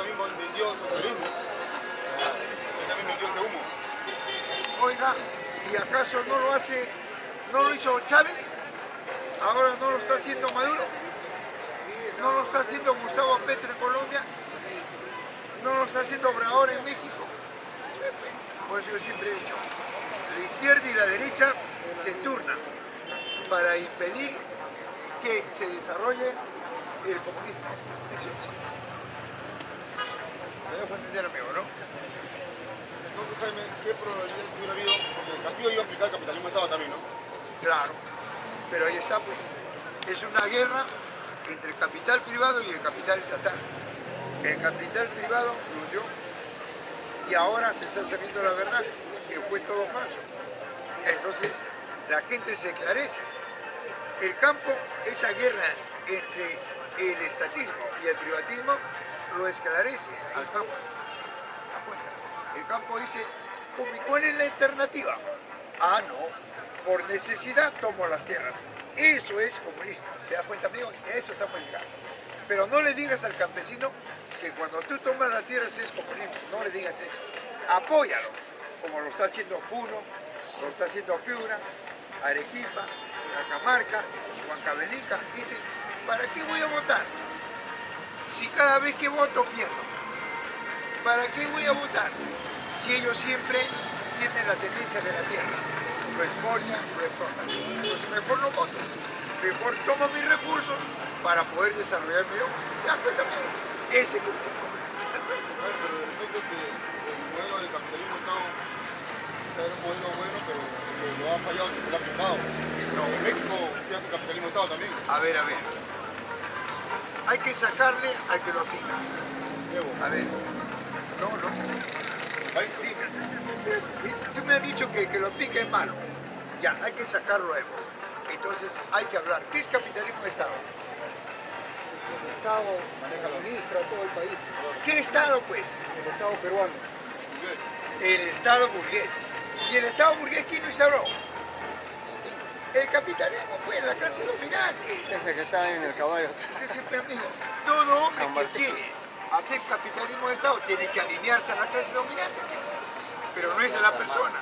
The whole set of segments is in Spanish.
también vendió socialismo. Él también vendió ese humo. Oiga, ¿y acaso no lo hizo Chávez? ¿Ahora no lo está haciendo Maduro? ¿No lo está haciendo Gustavo Petro en Colombia? ¿No lo está haciendo Obrador en México? Pues yo siempre he dicho, la izquierda y la derecha se turnan para impedir que se desarrolle el comunismo. Eso es. Me dejo entender, amigo, ¿no? Entonces, Jaime, ¿qué probabilidad hubiera habido? Porque Castillo iba a aplicar el capitalismo de Estado también, ¿no? Claro, pero ahí está, pues. Es una guerra entre el capital privado y el capital estatal. El capital privado lo hundió y ahora se está sabiendo la verdad, que fue todo falso. Entonces, la gente se esclarece. El campo, esa guerra entre el estatismo y el privatismo, lo esclarece al campo. El campo dice, ¿cuál es la alternativa? Ah, no, por necesidad tomo las tierras. Eso es comunismo. ¿Te das cuenta, amigo? Eso está publicado. Pero no le digas al campesino que cuando tú tomas las tierras es comunismo. No le digas eso. Apóyalo, como lo está haciendo Puno, lo está haciendo Piura, Arequipa, Cajamarca, Huancavelica. Dice, ¿para qué voy a votar? Si cada vez que voto pierdo. ¿Para qué voy a votar? Si ellos siempre tienen la tendencia de la tierra. Lo expolian, lo explotan. Entonces mejor no voto. Mejor tomo mis recursos para poder desarrollarme yo. Ya, pues también. Ese conflicto. Pero de repente el modelo del capitalismo Estado era un modelo bueno, pero que lo ha fallado si se lo ha aplicado. No, en México se hace capitalismo Estado también. A ver. Hay que sacarle al que lo aplica. A ver. No. Dime. Tú me has dicho que el que lo aplica es malo. Ya, hay que sacarlo a Evo. Entonces hay que hablar. ¿Qué es capitalismo de Estado? El Estado administra todo el país. ¿Qué Estado, pues? El Estado peruano. El Estado burgués. ¿Y el Estado burgués quién lo instauró? El capitalismo, pues, la clase dominante. Ese que está en el caballo. Usted siempre amigo. Todo hombre que quiere hacer capitalismo de Estado tiene que alinearse a la clase dominante, pues. Pero no es a la persona.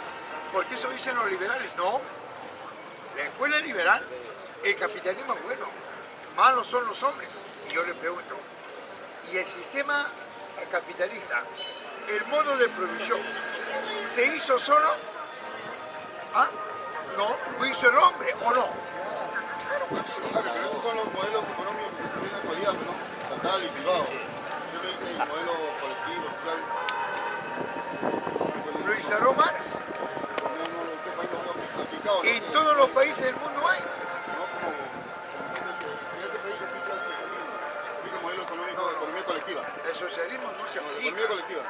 Porque eso dicen los liberales. No. La escuela liberal, el capitalismo es bueno. Malos son los hombres. Y yo le pregunto, ¿y el sistema capitalista, el modo de producción, se hizo solo? ¿Ah? No, lo hizo el hombre, ¿o no? Pero esos son los modelos económicos que se ven en la actualidad, ¿no? Estatal y privado. Siempre dice el modelo colectivo, social. Lo instauró Marx. Este país no lo ha aplicado. En todos los países del mundo hay. No como en este país se aplica el socialismo. Aplica el modelo económico de economía colectiva. El socialismo no se No, de aplica. economía colectiva.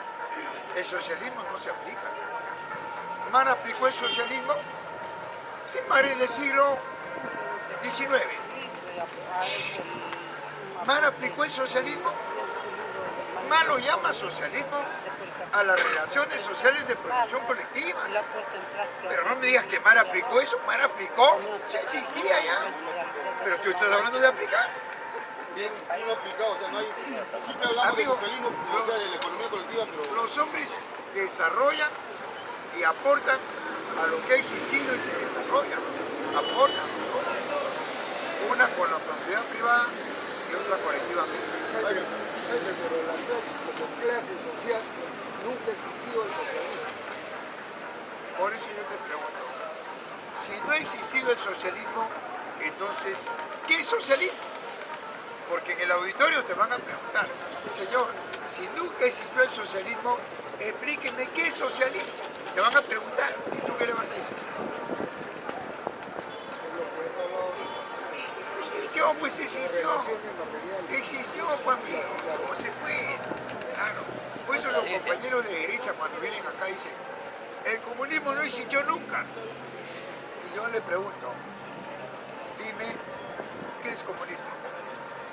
El socialismo no se aplica. Marx aplicó el socialismo. Sí, Marx es del siglo XIX. Marx aplicó el socialismo. Marx lo llama socialismo a las relaciones sociales de producción colectiva. Pero no me digas que Marx aplicó eso. Marx aplicó, ya existía ya. Pero tú estás hablando de aplicar. Bien aplicado, o sea, no hay... Siempre hablamos Amigo, de socialismo, o sea, de la economía colectiva, pero... Los hombres desarrollan y aportan a lo que ha existido y se desarrolla. Aportan los hombres. Una con la propiedad privada y otra colectivamente. Pero como clase social nunca ha existido el socialismo. Por eso yo te pregunto, si no ha existido el socialismo, entonces, ¿qué es socialismo? Porque en el auditorio te van a preguntar, señor, si nunca existió el socialismo, explíqueme qué es socialismo. Te van a preguntar, ¿y tú qué le vas a decir? Existió, pues existió. Existió, Juan mío, ¿cómo se puede? Claro. Por eso los compañeros de derecha cuando vienen acá dicen, el comunismo no existió nunca. Y yo le pregunto, dime, ¿qué es comunismo?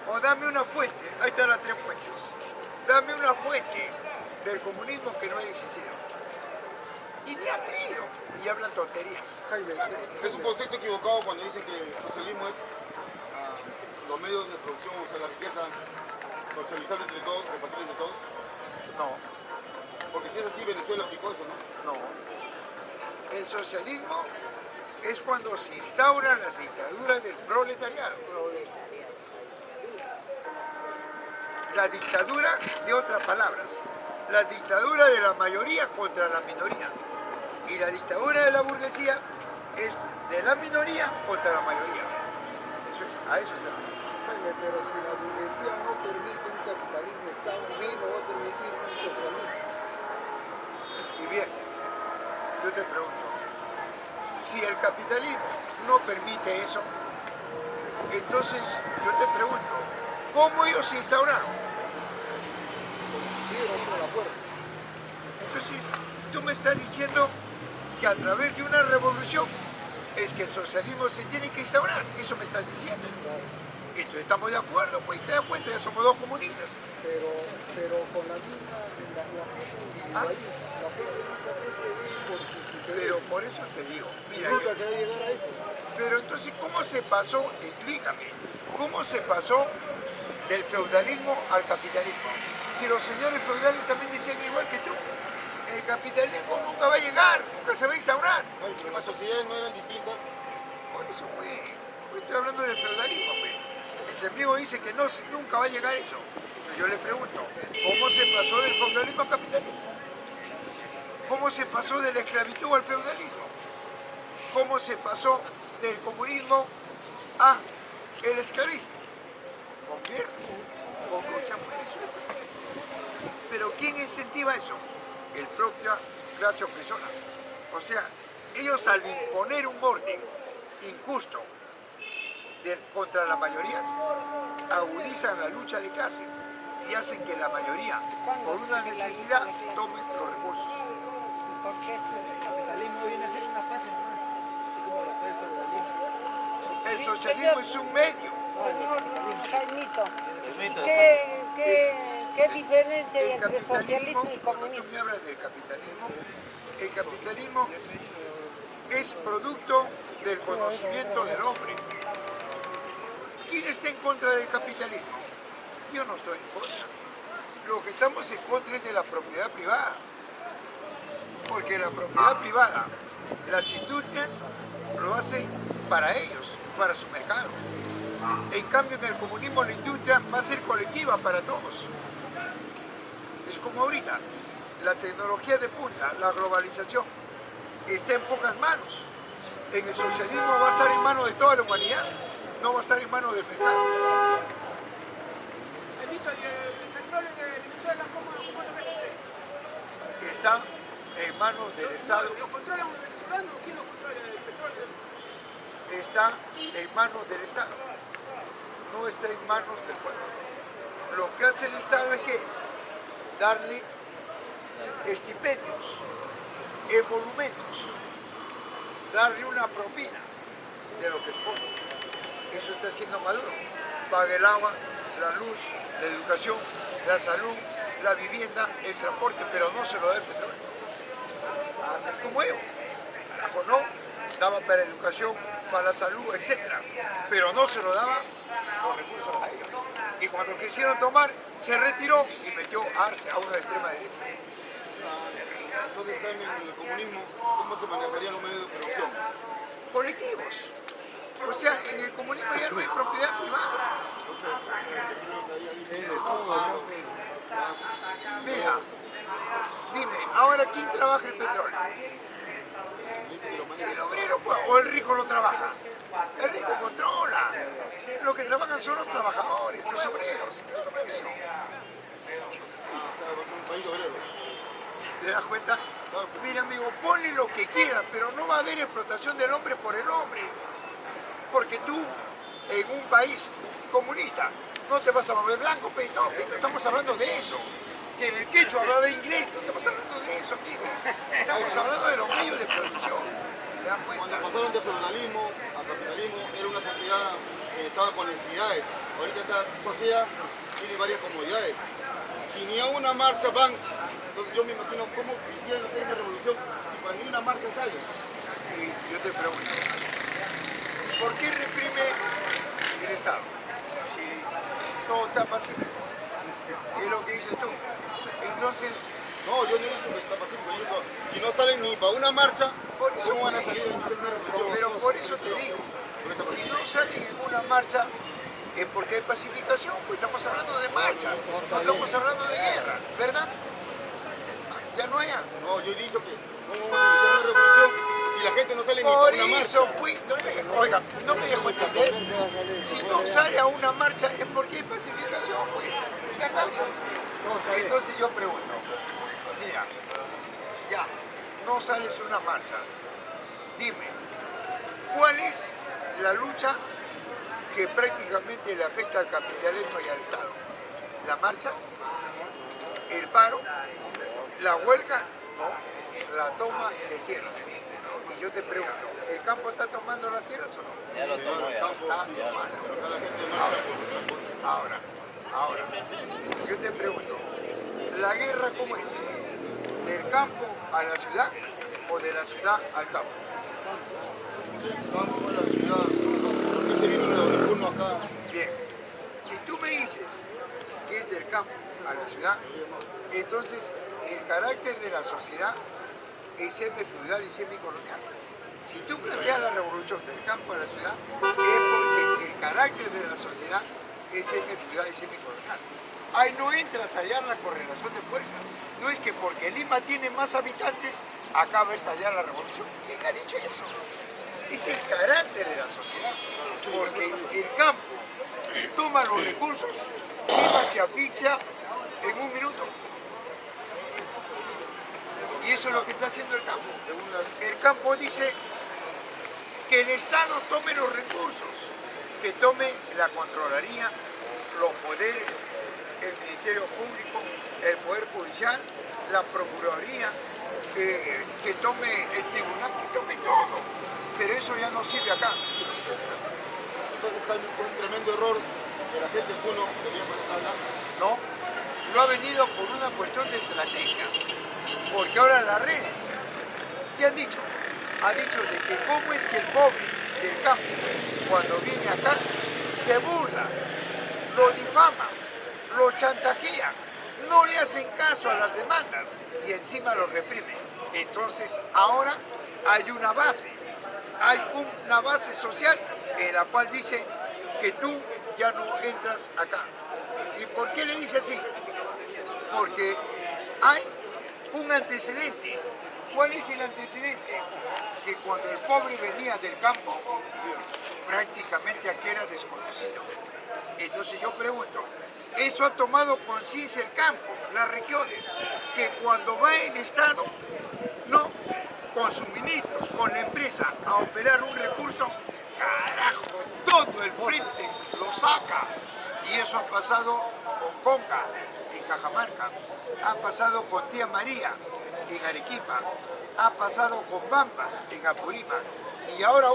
O dame una fuente, ahí están las tres fuentes. Dame una fuente del comunismo que no haya existido. Y ni han leído, y hablan tonterías. Es un concepto equivocado cuando dicen que el socialismo es los medios de producción, o sea, la riqueza socializar entre todos, repartir entre todos. No, Porque si es así, Venezuela aplicó eso, ¿no? no. El socialismo es cuando se instaura la dictadura del proletariado. La dictadura, de otras palabras, la dictadura de la mayoría contra la minoría. Y la dictadura de la burguesía es de la minoría contra la mayoría. Eso es, a eso se refiere. Jaime, pero si la burguesía no permite un capitalismo Estado, menos va a permitir un socialismo. Y bien, yo te pregunto, si el capitalismo no permite eso, entonces yo te pregunto, ¿cómo ellos se instauraron? Sí, rompe la puerta. Entonces, tú me estás diciendo que a través de una revolución es que el socialismo se tiene que instaurar. Eso me estás diciendo. Claro. Entonces estamos de acuerdo, pues te das cuenta, ya somos dos comunistas. Pero con la misma, la gente individualista, la gente nunca puede por sus intereses. Pero por eso te digo, mira, Nunca se va a llegar a eso. pero entonces, ¿cómo se pasó? Explícame, ¿cómo se pasó del feudalismo al capitalismo? Si los señores feudales también decían igual que tú, el capitalismo nunca va a llegar, nunca se va a instaurar. Ay, pero las sociedades no eran distintas. Por eso, pues estoy hablando del feudalismo, pues. El amigo dice que no, nunca va a llegar eso. Pero yo le pregunto, ¿cómo se pasó del feudalismo al capitalismo? ¿Cómo se pasó de la esclavitud al feudalismo? ¿Cómo se pasó del comunismo a el esclavismo? Con guerras, con lucha por eso. Pero ¿quién incentiva eso? El propia clase opresora. O sea, ellos al imponer un orden injusto contra las mayorías, agudizan la lucha de clases y hacen que la mayoría, por una necesidad, tome los recursos. Porque es El capitalismo viene a ser una fase nomás, así como lo fue el feudalismo. El socialismo es un medio. señor Jaimito, Mito. ¿qué diferencia hay El entre capitalismo, socialismo y cuando tú me comunismo? hablas del capitalismo, el capitalismo es producto del conocimiento del hombre. ¿Quién está en contra del capitalismo? Yo no estoy en contra. Lo que estamos en contra es de la propiedad privada. Porque la propiedad privada, las industrias lo hacen para ellos, para su mercado. En cambio, en el comunismo la industria va a ser colectiva para todos. Es como ahorita, la tecnología de punta, la globalización, está en pocas manos. En el socialismo va a estar en manos de toda la humanidad, no va a estar en manos del mercado. Mito, ¿y el petróleo de Venezuela cómo lo ves usted? Está en manos del Estado, ¿Lo controlan los venezolanos o quién lo controla el petróleo? está en manos del Estado, no está en manos del pueblo. Lo que hace el Estado es que darle estipendios, emolumentos, darle una propina de lo que expone. Eso está haciendo Maduro. Paga el agua, la luz, la educación, la salud, la vivienda, el transporte, pero no se lo da el petróleo. Ah, es como ellos. Carajo, no, daba para educación, para la salud, etc. Pero no se lo daba los recursos a ellos. Y cuando quisieron tomar, se retiró y metió a Arce, a una extrema derecha. Entonces, también en el comunismo, ¿cómo se manejarían los medios de producción? Colectivos. O sea, en el comunismo ya no hay propiedad privada. Mira, dime, ahora ¿quién trabaja el petróleo? El obrero, pues, o el rico no trabaja. El rico controla. Los que trabajan son los trabajadores, los obreros. Eso me veo. O sea, va a ser un país de obreros. ¿Te das cuenta? Mira, amigo, ponle lo que quieras, pero no va a haber explotación del hombre por el hombre. Porque tú, en un país comunista, no te vas a volver blanco, pues no, no estamos hablando de eso. Que el quechua hablaba inglés, no estamos hablando de eso, amigo. Estamos hablando de los medios de producción. ¿Te das cuenta? Cuando pasaron de feudalismo a capitalismo, era una sociedad que estaba con necesidades. Ahorita esta sociedad tiene varias comodidades. Y ni a una marcha van. Entonces yo me imagino cómo quisieran hacer una revolución si para ni una marcha sale. Y yo te pregunto, ¿por qué reprime el Estado? Si todo está pacífico. Es lo que dices tú. Entonces, No, yo no he dicho que está pacífico. Yo digo, si no salen ni para una marcha, por eso, ¿cómo van a salir en una revolución? pero por eso te digo, si no salen en una marcha es porque hay pacificación, pues estamos hablando de marcha, no estamos hablando de guerra, ¿verdad? Ya no hay. No, yo he dicho que ¿cómo vamos a iniciar una revolución si la gente no sale ni para Por una eso, marcha? pues, oiga, no me dejo entender. Si no sale a una marcha es porque hay pacificación, pues, ¿verdad? Entonces yo pregunto, mira, ya, no sales a una marcha, dime, ¿cuál es la lucha que prácticamente le afecta al capitalismo y al Estado? ¿La marcha? ¿El paro? ¿La huelga? ¿No? La toma de tierras. Y yo te pregunto, ¿el campo está tomando las tierras o no? Ya lo tomó ya. Está tomando. Acá la gente marcha por el campo. Ahora, yo te pregunto, ¿la guerra cómo es? ¿Del campo a la ciudad o de la ciudad al campo? El campo, la ciudad, ¿por qué se vino el uno acá? Bien, si tú me dices que es del campo a la ciudad, entonces el carácter de la sociedad es semi-feudal y semi-colonial. Si tú planteas la revolución del campo a la ciudad, es porque el carácter de la sociedad es semi-feudal y semi-colonial. Ahí no entra a tallar la correlación de fuerzas. No es que porque Lima tiene más habitantes, acaba de estallar la revolución. ¿Quién ha dicho eso? Es el carácter de la sociedad. Porque el campo toma los recursos, Lima se asfixia en un minuto. Y eso es lo que está haciendo el campo. El campo dice que el Estado tome los recursos, que tome la Contraloría, los poderes, el Ministerio Público, el Poder Judicial, la Procuraduría, que tome el Tribunal, que tome todo. Pero eso ya no sirve acá. Entonces fue un tremendo error que la gente de Puno debía hablar. No, no ha venido por una cuestión de estrategia, porque ahora las redes, ¿qué han dicho? Ha dicho de que cómo es que el pobre del campo, cuando viene acá, se burla, lo difama, lo chantajea, no le hacen caso a las demandas y encima lo reprimen. Entonces ahora hay una base social en la cual dice que tú ya no entras acá. ¿Y por qué le dice así? Porque hay un antecedente. ¿Cuál es el antecedente? Que cuando el pobre venía del campo, prácticamente aquí era desconocido. Entonces yo pregunto, ¿eso ha tomado conciencia el campo, las regiones? Que cuando va el Estado, no, con suministros, con la empresa, a operar un recurso, carajo, todo el frente lo saca. Y eso ha pasado con Conga, en Cajamarca, ha pasado con Tía María, en Arequipa, ha pasado con Bambas, en Apurímac, y ahora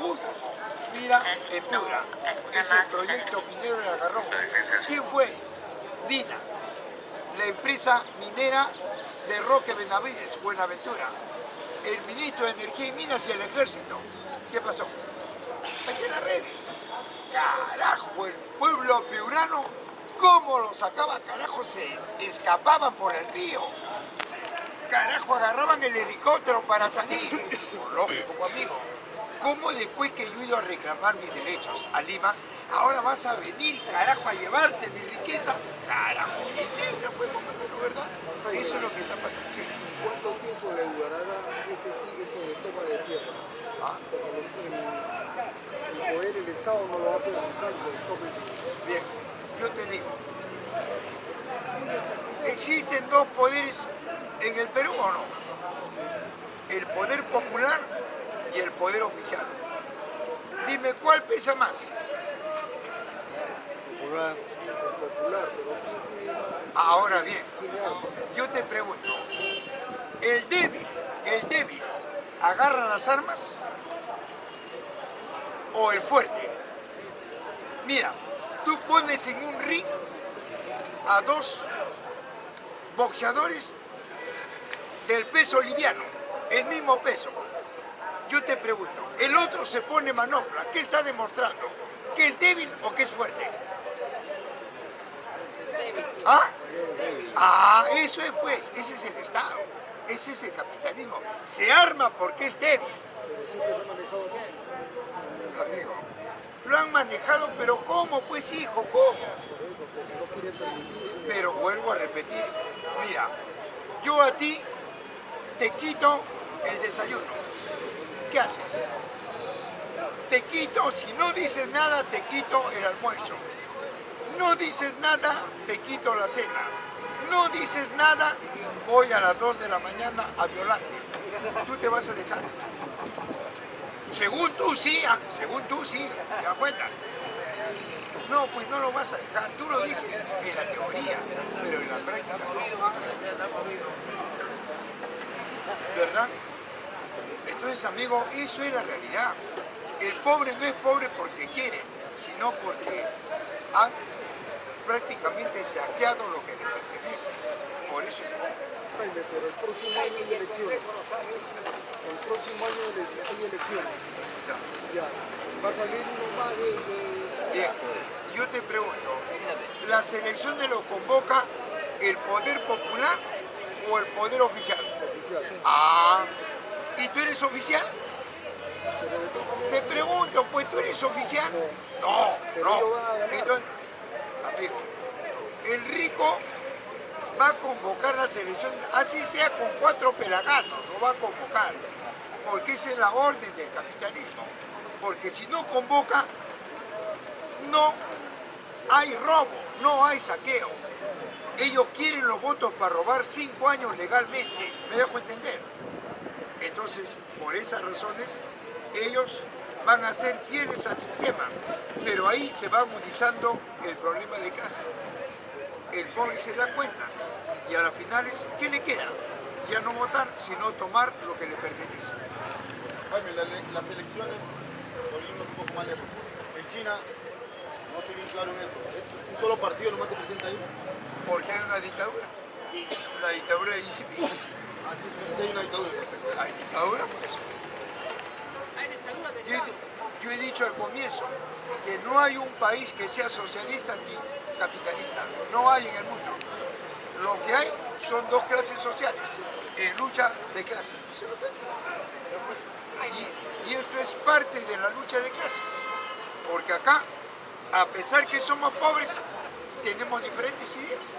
mira, en Piura, ese proyecto minero del Agarrón. ¿Quién fue? Dina, la empresa minera de Roque Benavides, Buenaventura, el ministro de Energía y Minas y el Ejército. ¿Qué pasó? Aquí en las redes. Carajo, el pueblo piurano, ¿cómo lo sacaba? Carajo, se escapaban por el río. Carajo, agarraban el helicóptero para salir. Por lógico, amigo. ¿Cómo después que yo he ido a reclamar mis derechos a Lima, ahora vas a venir, carajo, a llevarte mi riqueza? Carajo, indígena, pues, compañero, ¿verdad? Eso es lo que está pasando. Sí. ¿Cuánto tiempo le durará ese toma de tierra? Ah, El poder, el Estado no lo va a hacer buscar, bien, yo te digo, ¿existen dos poderes en el Perú o no? El poder popular y el poder oficial. Dime, ¿cuál pesa más? popular, pero ¿quién tiene más? Ahora bien, ¿Tiene algo? yo te pregunto, ¿el débil agarra las armas o el fuerte? Mira, tú pones en un ring a dos boxeadores del peso liviano, el mismo peso. Yo te pregunto, el otro se pone manopla, ¿qué está demostrando? ¿Que es débil o que es fuerte? ¿Ah? Ah, eso es pues, ese es el Estado, ese es el capitalismo. Se arma porque es débil. Pero siempre lo han manejado así. Amigo, lo han manejado, pero ¿cómo pues hijo? ¿Cómo? Por eso, porque no quieren permitir. Pero vuelvo a repetir, mira, yo a ti te quito el desayuno. ¿Qué haces? Te quito, si no dices nada, te quito el almuerzo. No dices nada, te quito la cena. No dices nada, voy a las 2 de la mañana a violarte. Tú te vas a dejar. Según tú sí, ¿te das cuenta? No, pues no lo vas a dejar. Tú lo dices en la teoría, pero en la práctica no. ¿Verdad? Entonces, amigo, eso es la realidad. El pobre no es pobre porque quiere, sino porque han prácticamente saqueado lo que le pertenece. Por eso es pobre. Jaime, pero el próximo año hay elecciones. El próximo año hay elecciones. Ya. Va a salir uno más de... Bien, yo te pregunto, ¿las elecciones lo convoca el poder popular o el poder oficial? oficial. Ah, ¿y tú eres oficial? Pero de todas maneras, Te pregunto, pues tú eres oficial. No, pero no. ellos van a ganar. Entonces, amigo, el rico va a convocar las elecciones, así sea con 4 pelagatos, lo va a convocar, porque esa es la orden del capitalismo. Porque si no convoca, no hay robo, no hay saqueo. Ellos quieren los votos para robar 5 años legalmente, ¿me dejo entender? Entonces, por esas razones, ellos van a ser fieles al sistema, pero ahí se va agudizando el problema de clase. El pobre se da cuenta y a las finales, ¿qué le queda? Ya no votar, sino tomar lo que le pertenece. Jaime, las elecciones, volvimos un poco más lejos. En China, no estoy bien claro en eso. ¿Es un solo partido nomás se presenta ahí? Porque hay una dictadura. La dictadura de Xi Jinping. Así es, hay una dictadura. Hay dictadura, pues. Yo he dicho al comienzo que no hay un país que sea socialista ni capitalista. No hay en el mundo. Lo que hay son 2 clases sociales en lucha de clases. Eso es lo que hay. Y esto es parte de la lucha de clases. Porque acá, a pesar que somos pobres, tenemos diferentes ideas.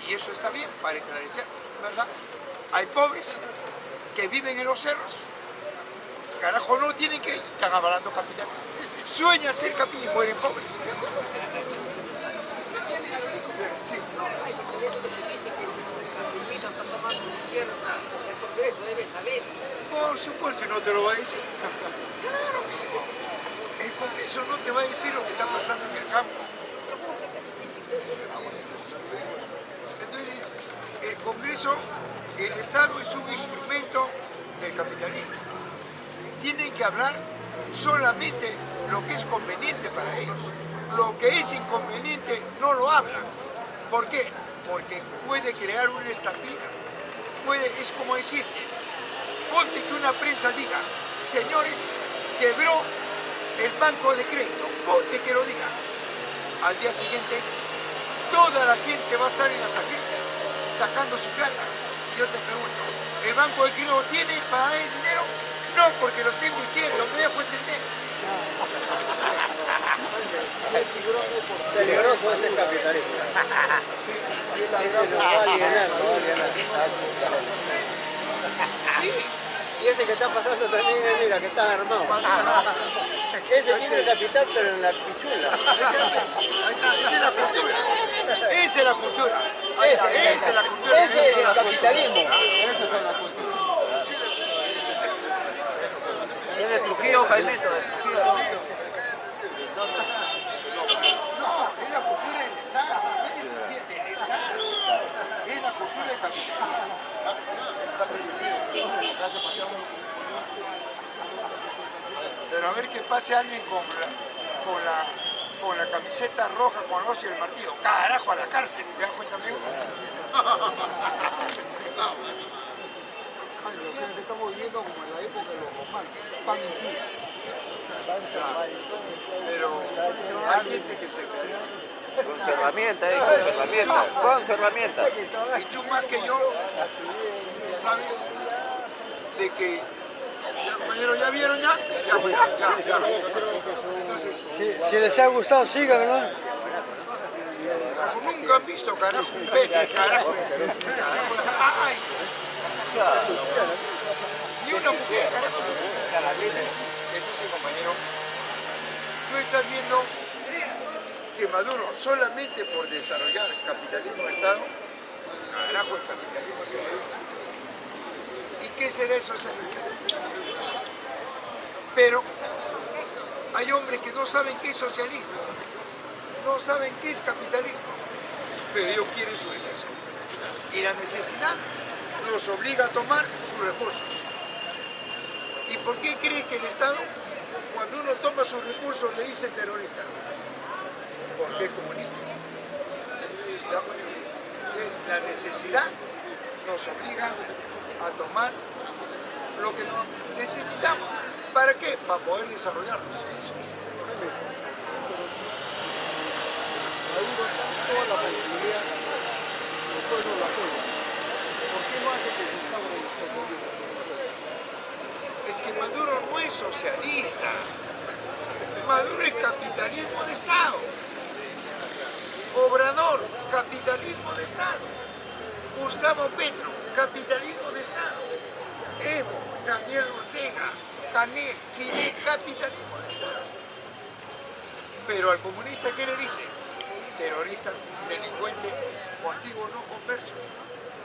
Y eso está bien para esclarecer, ¿verdad? Hay pobres que viven en los cerros. Carajo, no tienen que ir, están avalando capitales. Sueñan ser capitales y mueren pobres. Sí. Por supuesto, no te lo va a decir. Claro, amigo. El Congreso no te va a decir lo que está pasando en el campo. Entonces, el Congreso, el Estado es un instrumento del capitalismo. Tienen que hablar solamente lo que es conveniente para ellos. Lo que es inconveniente no lo hablan. ¿Por qué? Porque puede crear una estampida. Es como decir, ponte que una prensa diga, señores, quebró el banco de crédito, ponte que lo diga. Al día siguiente, toda la gente va a estar en las agencias sacando su plata. Y yo te pregunto, ¿el banco de crédito tiene para dar el dinero? No, porque lo estoy mintiendo, me dejo entender. Peligroso es el capitalismo. Ese lo va a alienar, lo va a alienar. Sí, Y ese que está pasando también, mira, que está armado. Ese tiene capital, pero en la pichula. ahí está, esa es la cultura. Esa es la cultura. Ahí está, esa es la cultura. Ese es el capitalismo. Esas son las culturas. Es de Trujillo, Jaimito, de Trujillo. No, es la cultura del Estado, no es del Estado. Es la cultura del capitalismo. Está permitido. Gracias por ser Pero a ver que pase alguien con la camiseta roja con la hostia del martillo. Carajo, a la cárcel. ¿Te das cuenta, amigo? O sea, que estamos viviendo como en la época de los romanos, pan y silla. Pero hay gente que se cree. Con su herramienta, con su herramienta, con su herramienta. Y tú más que yo sabes de que, ya, compañeros, ¿ya vieron ya? Ya, pues, ya. Entonces, Si les ha gustado, sigan, ¿no? carajo, nunca han visto, carajo, un pene, carajo. Ay, ni una mujer, carajo. Entonces, compañero, tú estás viendo que Maduro, solamente por desarrollar el capitalismo de Estado, carajo, el capitalismo se reduce. ¿Y qué será el socialismo? Pero hay hombres que no saben qué es socialismo, no saben qué es capitalismo, pero ellos quieren su regreso. Y la necesidad los obliga a tomar sus recursos. ¿Y por qué crees que el Estado, cuando uno toma sus recursos, le dice terrorista? Porque es comunista. La necesidad nos obliga a tomar lo que necesitamos. ¿Para qué? Para poder desarrollarnos. Eso es. Maduro tiene toda la posibilidad, el pueblo lo apoya. ¿Por qué no hace que se instaure el socialismo? Es que Maduro no es socialista. Maduro es capitalismo de Estado. Obrador, capitalismo de Estado. Gustavo Petro, capitalismo de Estado. Evo, Daniel Ortega, Canel, Fidel, capitalismo de Estado. Pero al comunista, ¿qué le dice? Terrorista, delincuente, contigo no converso.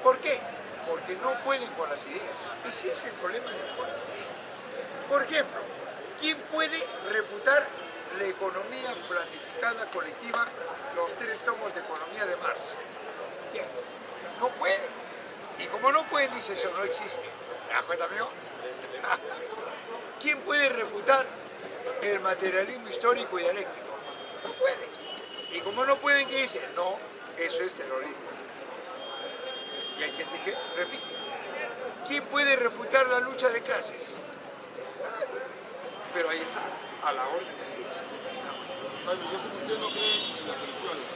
¿Por qué? Porque no pueden con las ideas. Ese es el problema del pueblo. Por ejemplo, ¿quién puede refutar la economía planificada colectiva, los 3 tomos de economía de Marx? ¿Quién? No pueden. Y como no pueden, dice, eso no existe. ¿Te das cuenta, amigo? ¿Quién puede refutar el materialismo histórico y dialéctico? No pueden. Y como no pueden, ¿qué dicen? No, eso es terrorismo. Y hay gente que repite. ¿Quién puede refutar la lucha de clases? Nadie. Pero ahí está, a la orden de Dios. Jaime, yo sé que usted no cree en las elecciones,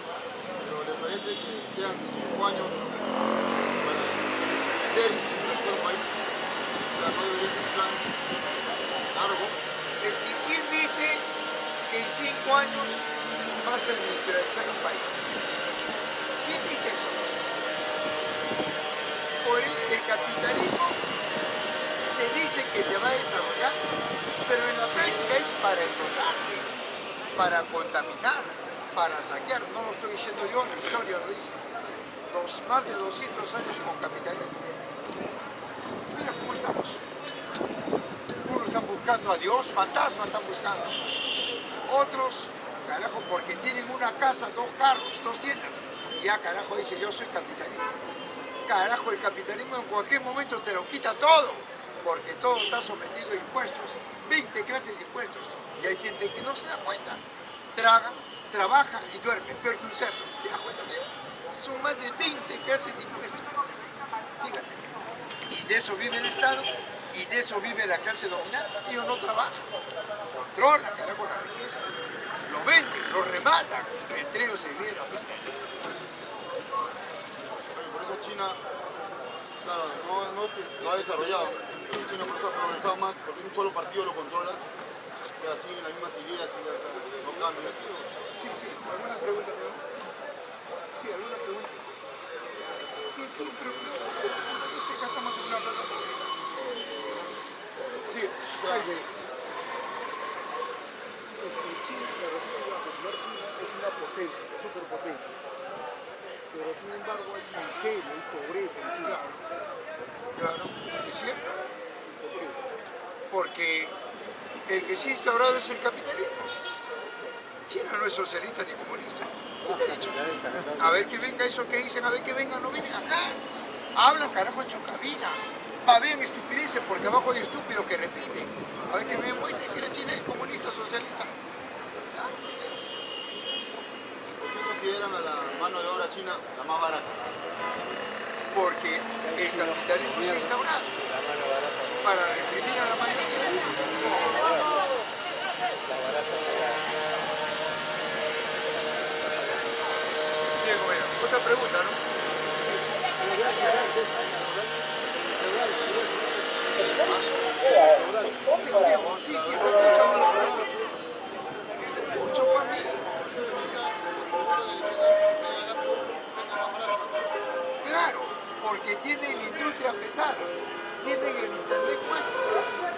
pero ¿le parece que sean 5 años para meter en todo el país? O sea, no debería ser un plan largo. Es que ¿quién dice que en 5 años vas a industrializar un país? ¿Quién dice eso? Por el capitalismo te dice que te va a desarrollar, pero en la práctica es para explotarte, para contaminar, para saquear. No lo estoy diciendo yo, la historia lo dice. Más de 200 años con capitalismo. Mira cómo estamos. Unos están buscando a Dios, fantasmas están buscando. Otros, carajo, porque tienen una casa, 2 carros, 2 tiendas. Ya, carajo, dice, yo soy capitalista. Carajo, el capitalismo en cualquier momento te lo quita todo, porque todo está sometido a impuestos, 20 clases de impuestos. Y hay gente que no se da cuenta. Traga, trabaja y duerme, peor que un cerdo. ¿Te das cuenta, tío? Son más de 20 clases de impuestos. Fíjate. Y de eso vive el Estado, y de eso vive la clase dominante. Ellos no trabajan, controlan, carajo, la riqueza. Lo venden, lo rematan, entre ellos se vive la plata. Por eso China, claro, no es que lo ha desarrollado, pero China por eso ha progresado más, porque un solo partido lo controla, o sea, siguen las mismas ideas, no cambian. Sí, ¿alguna pregunta, Pedro? Sí, ¿alguna pregunta? Sí, pero acá estamos en una plataforma. Sí, O sea, China, la República Popular China, es una potencia, superpotencia. Pero sin embargo hay miseria, hay pobreza en China. claro, es cierto. ¿Por qué? Porque el que sí instaurado es el capitalismo. China no es socialista ni comunista. ¿Qué te he dicho? A ver que venga eso que dicen, a ver que vengan, no vienen acá. Hablan, carajo, en su cabina. Babean estupideces porque abajo hay estúpidos que repiten. A ver que me demuestren que la China es comunista o socialista. ¿por qué consideran a la mano de obra china la más barata? Porque el capitalismo se ha instaurado para reprimir a la mayoría. Otra pregunta, ¿no? Sí, mucho para mí. Claro, porque tienen industria pesada, tienen el internet cuántico,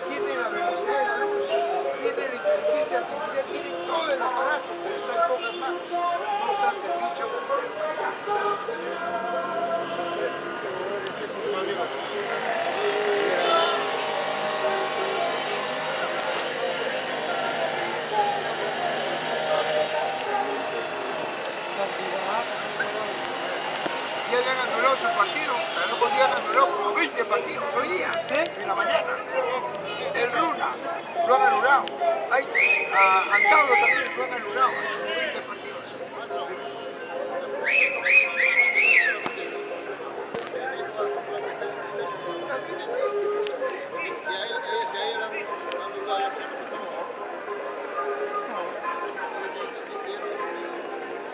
tienen la velocidad de la luz, tienen la inteligencia artificial, tienen todo el aparato, pero está en pocas manos, no está al servicio de la Ya le han anulado su partido, el otro día han anulado como 20 partidos, hoy día, en la mañana. El Runa lo han anulado. Hay a Antauro también lo han anulado, como 20 partidos.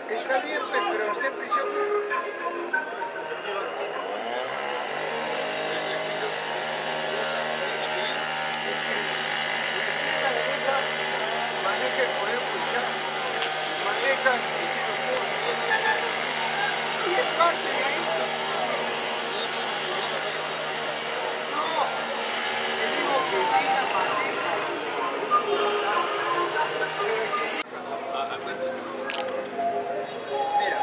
Está bien, pero está en prisión. Maneja el poder policial, maneja el y es parte de ahí. No, te digo que ella maneja. Mira,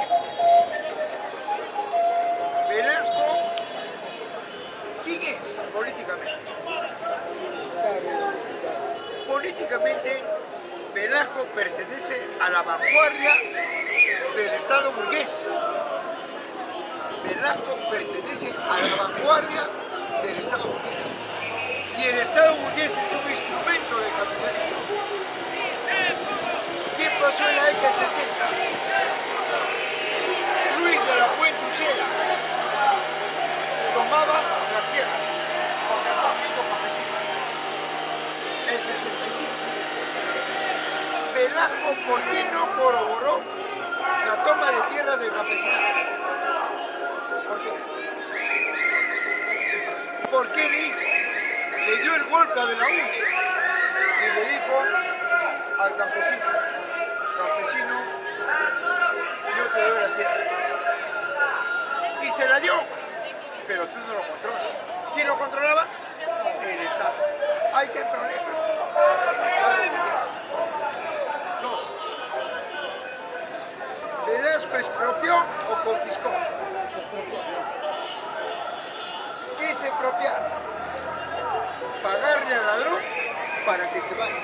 Velasco, ¿quién es políticamente? Políticamente, Velasco pertenece a la vanguardia del Estado burgués. Velasco pertenece a la vanguardia del Estado burgués. Y el Estado burgués es un instrumento del capitalismo. ¿Qué pasó en la década del 60? Luis de la Fuente Uceda tomaba las tierras con el movimiento campesino. El 65. Velasco, ¿por qué no corroboró la toma de tierras del campesinado? ¿Por qué? ¿Por qué le dijo? Le dio el golpe a Belaúnde y le dijo al campesino, campesino, yo te doy la tierra. Y se la dio, pero tú no lo controlas. ¿Quién lo controlaba? El Estado. Ahí está el problema. El Estado burgués. Dos. ¿Velasco expropió o confiscó? ¿Qué es expropiar? Pagarle al ladrón para que se vaya.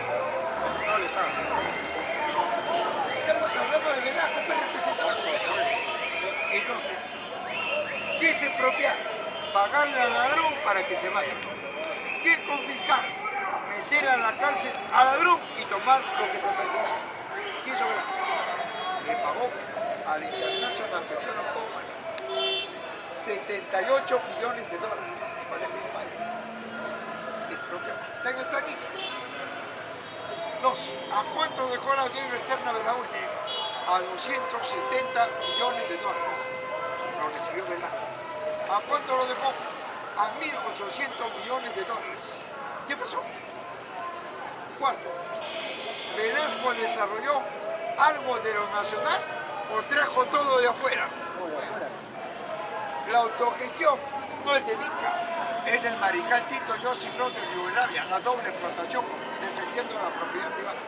No le paga. Estamos hablando de Velasco, entonces, ¿qué es expropiar? Pagarle al ladrón para que se vaya. ¿Qué es confiscar? Meter a la cárcel al ladrón y tomar lo que te pertenece. ¿Qué hizo Velasco? Le pagó al International Petroleum Company 78 millones de dólares para que se vaya. Expropiar. Está en el planito. Dos, ¿a cuánto dejó la deuda externa Belaúnde? A 270 millones de dólares. Lo recibió Velasco. ¿A cuánto lo dejó? A 1.800 millones de dólares. ¿Qué pasó? Cuarto, ¿Velasco desarrolló algo de lo nacional o trajo todo de afuera? La autogestión no es del Inca, es del mariscal Tito Josip Broz de Yugoslavia, la doble explotación defendiendo la propiedad privada.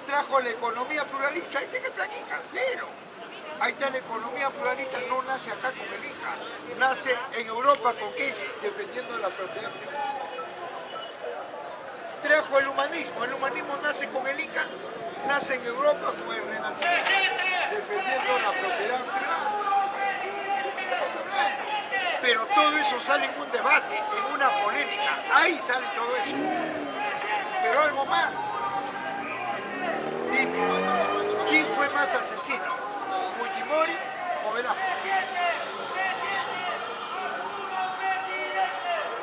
Trajo la economía pluralista, ahí está el planita, pero ahí está la economía pluralista, no nace acá con el Inca, nace en Europa con qué? Defendiendo la propiedad privada. Trajo el humanismo nace con el Inca, nace en Europa con el Renacimiento, defendiendo la propiedad privada. Estamos hablando. Pero todo eso sale en un debate, en una polémica, ahí sale todo eso. Pero algo más. Dime, ¿quién fue más asesino? ¿Fujimori o Velasco?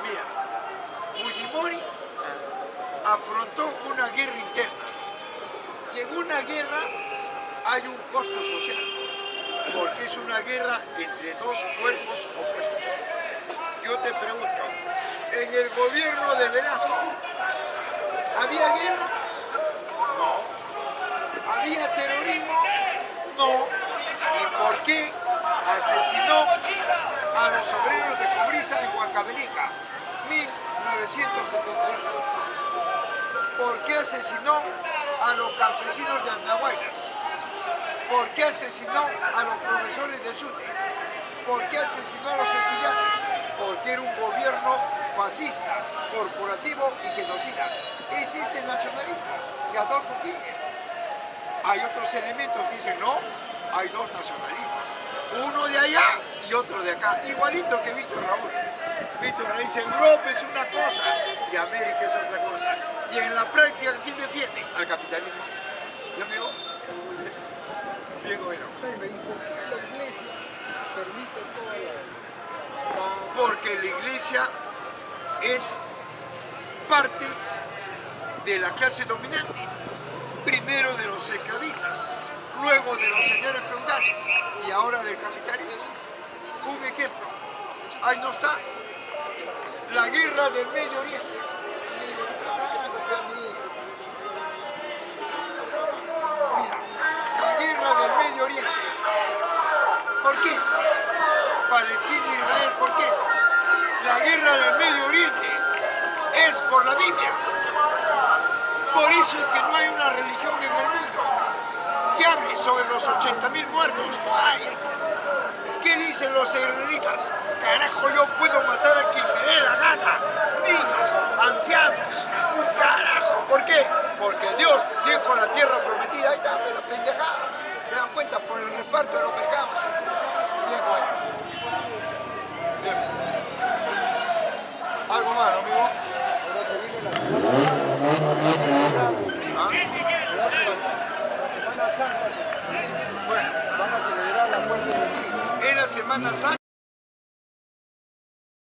Mira, Fujimori afrontó una guerra interna. Y en una guerra hay un costo social. porque es una guerra entre dos cuerpos opuestos. Yo te pregunto, en el gobierno de Velasco, ¿había guerra? No. ¿Había terrorismo? No. ¿Y por qué asesinó a los obreros de Cobriza en Huancavelica? 1971. ¿Por qué asesinó a los campesinos de Andahuaylas? ¿Por qué asesinó a los profesores de SUTE? ¿Por qué asesinó a los estudiantes? Porque era un gobierno fascista, corporativo y genocida. Ese es el nacionalismo de Adolfo Hitler. Hay otros elementos que dicen, no, hay dos nacionalismos. Uno de allá y otro de acá. Igualito que Víctor Raúl. Víctor Raúl dice, Europa es una cosa y América es otra cosa. Y en la práctica, ¿quién defiende? Al capitalismo. ¿Ya amigo? Bien, bueno. La iglesia permite toda Porque la iglesia es parte de la clase dominante. Primero de los esclavistas, luego de los señores feudales y ahora del capitalismo. Un ejemplo, ahí no está, la guerra del Medio Oriente. Mira, la guerra del Medio Oriente. ¿Por qué es? Palestina e Israel, ¿por qué es? La guerra del Medio Oriente es por la Biblia. Por eso es que no hay una religión en el mundo que hable sobre los 80.000 muertos. No hay. ¿Qué dicen los israelitas? Carajo, yo puedo matar a quien me dé la gana. Niños, ancianos, un carajo. ¿Por qué? Porque Dios dijo la tierra prometida. Ahí está, la pendejada. ¿Se dan cuenta? Por el reparto de los pecados. Bien, bueno. Bien. ¿Algo más, ¿no, amigo? Ahora se viene la Semana Santa. Bueno, Van a celebrar la muerte de Cristo. en la Semana Santa